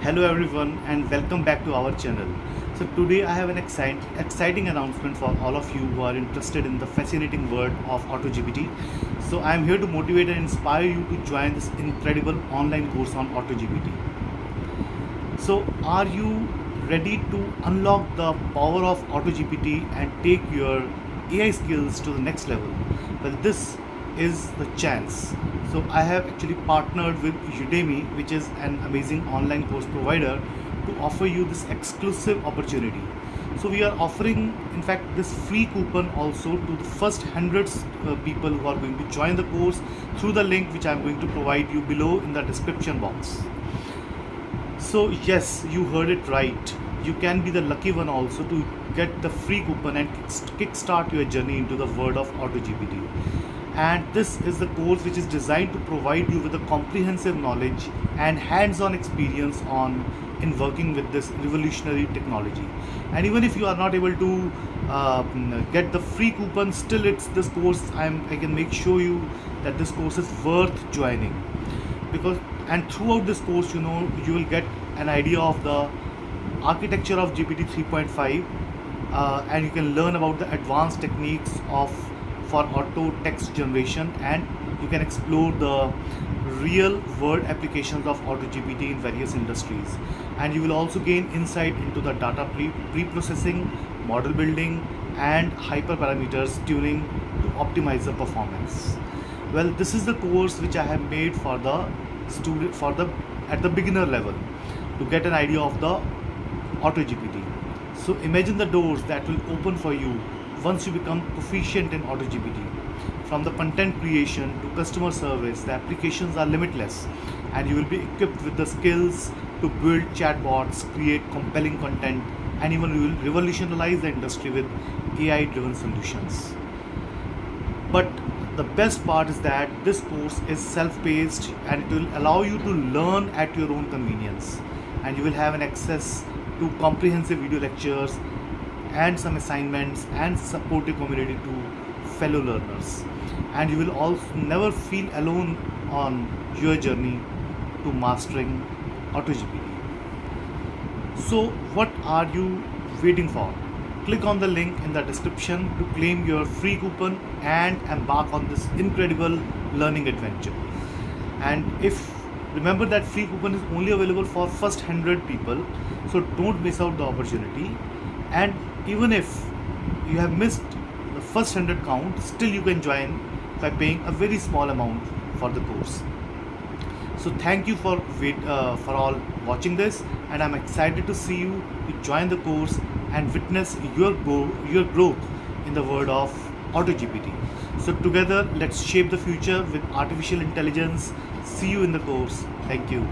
Hello everyone and welcome back to our channel. So today I have an exciting announcement for all of you who are interested in the fascinating world of Auto GPT. So I am here to motivate and inspire you to join this incredible online course on Auto GPT. So are you ready to unlock the power of Auto GPT and take your AI skills to the next level? Well, this is the chance. So I have actually partnered with Udemy, which is an amazing online course provider, to offer you this exclusive opportunity. So we are offering, in fact, this free coupon also to the first hundreds people who are going to join the course through the link which I am going to provide you below in the description box. So yes, you heard it right. You can be the lucky one also to get the free coupon and kickstart your journey into the world of Auto GPT. And this is the course which is designed to provide you with a comprehensive knowledge and hands-on experience on in working with this revolutionary technology. And even if you are not able to get the free coupon, still it's this course I can make sure you that this course is worth joining, because and throughout this course you will get an idea of the architecture of GPT 3.5, and you can learn about the advanced techniques of for auto text generation, and you can explore the real world applications of Auto GPT in various industries, and you will also gain insight into the data pre-processing, model building and hyperparameters tuning to optimize the performance. Well, this is the course which I have made for the student at the beginner level to get an idea of the Auto GPT. So imagine the doors that will open for you once you become proficient in Auto GPT. From the content creation to customer service, the applications are limitless, and you will be equipped with the skills to build chatbots, create compelling content, and even you will revolutionize the industry with AI driven solutions. But the best part is that this course is self-paced and it will allow you to learn at your own convenience, and you will have an access to comprehensive video lectures and some assignments and supportive community to fellow learners, and you will also never feel alone on your journey to mastering Auto GPT. So what are you waiting for? Click on the link in the description to claim your free coupon and embark on this incredible learning adventure. And if remember that free coupon is only available for first 100 people, so don't miss out the opportunity. And even if you have missed the first 100 count, still you can join by paying a very small amount for the course. So thank you for all watching this, and I'm excited to see you to join the course and witness your growth in the world of Auto GPT. So together let's shape the future with artificial intelligence. See you in the course. Thank you.